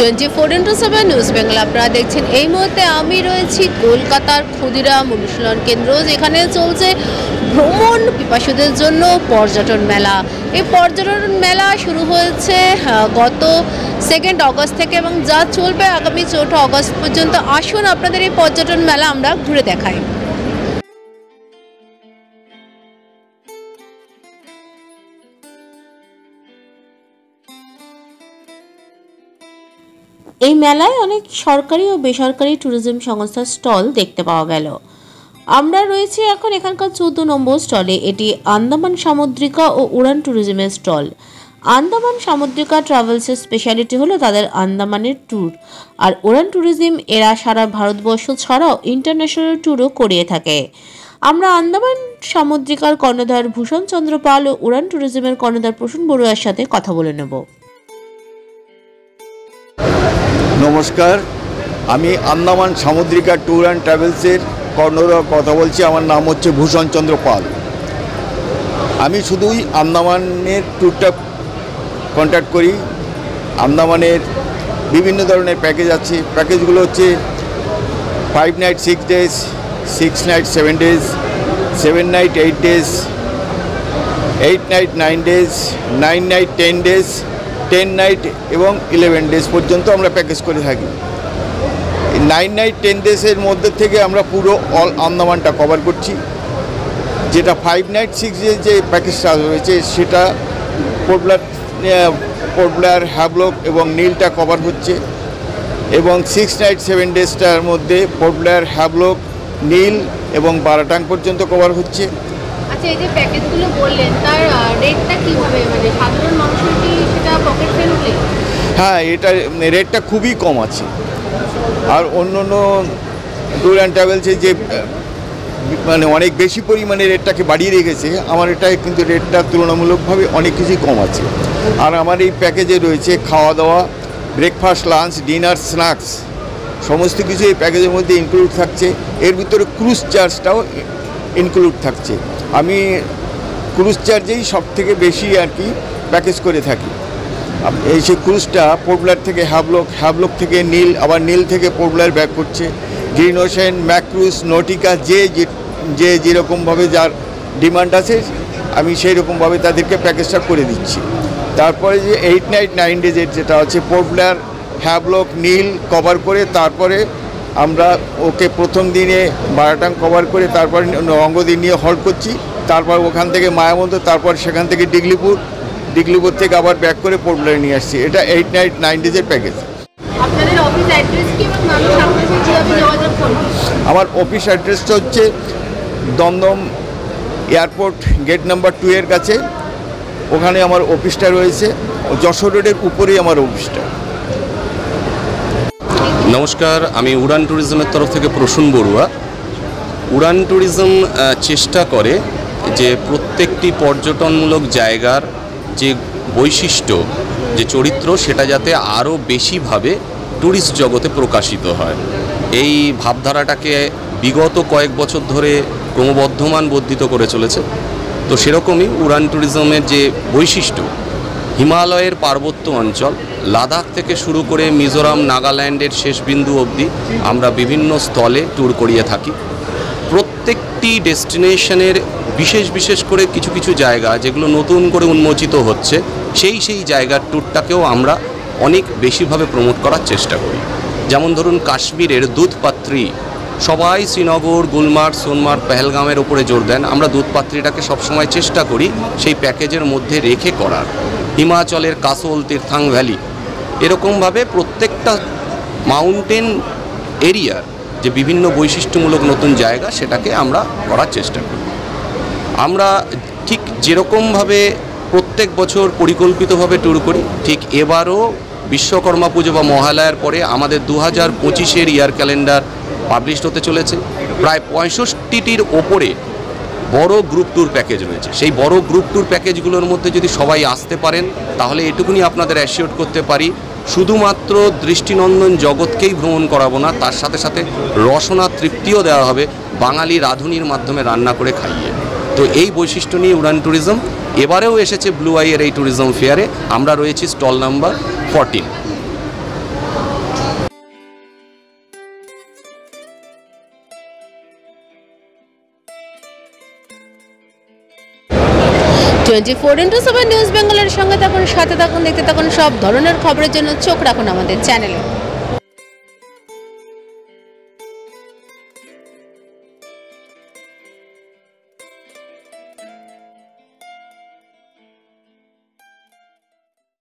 24x7 news Bangla আপনারা দেখছেন। এই মুহূর্তে আমি রয়েছি কলকাতার ক্ষুদিরাম অনুশীলন কেন্দ্র, যেখানে চলছে ভ্রমণ পিপাসুদের জন্য পর্যটন মেলা। এই পর্যটন মেলা শুরু হয়েছে গত 2 অগস্ট থেকে এবং যা চলবে আগামী 4 অগস্ট পর্যন্ত। আসুন আপনাদের এই পর্যটন মেলা আমরা ঘুরে দেখাই। এই মেলায় অনেক সরকারি ও বেসরকারি ট্যুরিজম সংস্থার স্টল দেখতে পাওয়া গেল। আমরা রয়েছি এখন এখানকার 14 নম্বর স্টলে। এটি আন্দামান সামুদ্রিকা ও উড়ান ট্যুরিজমের স্টল। আন্দামান সামুদ্রিকা ট্রাভেলসের স্পেশালিটি হলো তাদের আন্দামানের ট্যুর, আর উড়ান ট্যুরিজম এরা সারা ভারতবর্ষ ছাড়াও ইন্টারন্যাশনাল ট্যুরও করিয়ে থাকে। আমরা আন্দামান সামুদ্রিকার কর্ণধার ভূষণ চন্দ্র পাল ও উড়ান ট্যুরিজমের কর্ণধার প্রসূন বড়ুয়ার সাথে কথা বলে নেব। নমস্কার, আমি আন্দামান সামুদ্রিকা ট্যুর অ্যান্ড ট্রাভেলসের কর্ণধার কথা বলছি। আমার নাম হচ্ছে ভূষণ চন্দ্র পাল। আমি শুধুই আন্দামানের ট্যুরটা কন্ট্যাক্ট করি। আন্দামানের বিভিন্ন ধরনের প্যাকেজ আছে। প্যাকেজগুলো হচ্ছে 5 night 6 days, 6 night 7 days, 7 night 8 days, 8 night 9 days, 9 night 10 days, 10 night এবং 11 ডেজ পর্যন্ত আমরা প্যাকেজ করে থাকি। 9 নাইট 10 ডেজের মধ্যে থেকে আমরা পুরো অল আন্দামানটা কভার করছি। যেটা 5 নাইট 6 ডেজ যে প্যাকেজটা রয়েছে সেটা পোর্ট ব্লেয়ার, হ্যাভলক এবং নীলটা কভার হচ্ছে, এবং 6 নাইট 7 ডেজটার মধ্যে পোর্ট ব্লেয়ার, হ্যাভলক, নীল এবং বারাটাং পর্যন্ত কভার হচ্ছে। আচ্ছা, এই যে প্যাকেজগুলো বললেন তার রেটটা কি হবে? মানে সাধারণ মানুষের কি সেটা পকেট ফ্রেন্ডলি? হ্যাঁ, এটা রেটটা খুবই কম আছে। আর অন্য ট্যুর অ্যান্ড ট্রাভেলসে যে মানে অনেক বেশি পরিমাণে রেটটাকে বাড়িয়ে রেখেছে, আমার এটা কিন্তু রেটটা তুলনামূলকভাবে অনেক কিছুই কম আছে। আর আমার এই প্যাকেজে রয়েছে খাওয়া দাওয়া, ব্রেকফাস্ট, লাঞ্চ, ডিনার, স্ন্যাক্স সমস্ত কিছু এই প্যাকেজের মধ্যে ইনক্লুড থাকছে। এর ভিতরে ক্রুজ চার্জটাও ইনক্লুড থাকছে। আমি ক্রুজ চার্জেই সব থেকে বেশি আর কি প্যাকেজ করে থাকি। এই সেই ক্রুজটা পোর্ট ব্লেয়ার থেকে হ্যাভলক, হ্যাভলক থেকে নীল, আবার নীল থেকে পোর্ট ব্লেয়ার ব্যাক করছে। গ্রিন ওশেন, ম্যাক্রুজ, নটিকা, যে যেরকমভাবে যার ডিমান্ড আছে আমি সেই রকমভাবে তাদেরকে প্যাকেজটা করে দিচ্ছি। তারপরে যে 8 নাইট 9 ডেজের যেটা আছে পোর্ট ব্লেয়ার, হ্যাভলক, নীল কভার করে তারপরে আমরা ওকে প্রথম দিনে বারাটাং কভার করে তারপর রঙ্গদিন নিয়ে হল্ট করছি। তারপর ওখান থেকে মায়াবন্দর, তারপর সেখান থেকে ডিগলিপুর থেকে আবার ব্যাক করে পোর্ট ব্লেয়ার নিয়ে আসছি। এটা 8 নাইট 9 ডেজের প্যাকেজ। আপনাদের অফিস অ্যাড্রেস কি এবং মানুষ আপনাদের সাথে কিভাবে যোগাযোগ করবে? আমার অফিস অ্যাড্রেসটা হচ্ছে দমদম এয়ারপোর্ট গেট নাম্বার 2 এর কাছে। ওখানে আমার অফিসটা রয়েছে। যশোর রোডের উপরেই আমার অফিসটা। নমস্কার, আমি উড়ান ট্যুরিজমের তরফ থেকে প্রসূন বড়ুয়া। উড়ান ট্যুরিজম চেষ্টা করে যে প্রত্যেকটি পর্যটনমূলক জায়গার যে বৈশিষ্ট্য, যে চরিত্র, সেটা যাতে আরও বেশিভাবে ট্যুরিস্ট জগতে প্রকাশিত হয়। এই ভাবধারাটাকে বিগত কয়েক বছর ধরে ক্রমবর্ধমান বর্ধিত করে চলেছে। তো সেরকমই উড়ান ট্যুরিজমের যে বৈশিষ্ট্য, হিমালয়ের পার্বত্য অঞ্চল, লাদাখ থেকে শুরু করে মিজোরাম, নাগাল্যান্ডের শেষ বিন্দু অবধি আমরা বিভিন্ন স্থলে ট্যুর করিয়ে থাকি। প্রত্যেকটি ডেস্টিনেশনের বিশেষ করে কিছু জায়গা যেগুলো নতুন করে উন্মোচিত হচ্ছে, সেই জায়গার ট্যুরটাকেও আমরা অনেক বেশিভাবে প্রমোট করার চেষ্টা করি। যেমন ধরুন কাশ্মীরের দুধপাত্রি, সবাই শ্রীনগর, গুলমার্গ, সোনমার্গ, পেহেলগামের ওপরে জোর দেন। আমরা দুধপাত্রিটাকে সবসময় চেষ্টা করি সেই প্যাকেজের মধ্যে রেখে করার। হিমাচলের কাসোল, তীর্থাং ভ্যালি, এরকমভাবে প্রত্যেকটা মাউন্টেন এরিয়ার যে বিভিন্ন বৈশিষ্ট্যমূলক নতুন জায়গা সেটাকে আমরা করার চেষ্টা করি। আমরা ঠিক যেরকমভাবে প্রত্যেক বছর পরিকল্পিতভাবে ট্যুর করি, ঠিক এবারও বিশ্বকর্মা পুজো বা মহালয়ার পরে আমাদের 2025-এর ইয়ার ক্যালেন্ডার পাবলিশ হতে চলেছে। প্রায় 65টির ওপরে বড় গ্রুপ ট্যুর প্যাকেজ রয়েছে। সেই বড় গ্রুপ ট্যুর প্যাকেজগুলোর মধ্যে যদি সবাই আসতে পারেন তাহলে এটুকুনি আপনাদের অ্যাসিওর করতে পারি, শুধুমাত্র দৃষ্টিনন্দন জগৎকেই ভ্রমণ করাবো না, তার সাথে সাথে রসনা তৃপ্তিও দেওয়া হবে বাঙালি রাঁধুনির মাধ্যমে রান্না করে খাইয়ে। তো এই বৈশিষ্ট্য নিয়ে উড়ান ট্যুরিজম এবারেও এসেছে ব্লু আইয়ের এই ট্যুরিজম ফেয়ারে। আমরা রয়েছি স্টল নাম্বার 14। 24x7 নিউজ বেঙ্গলের সঙ্গে থাকুন, সাথে থাকুন, দেখতে থাকুন সব ধরনের খবরের জন্য চোখ রাখুন আমাদের চ্যানেলে।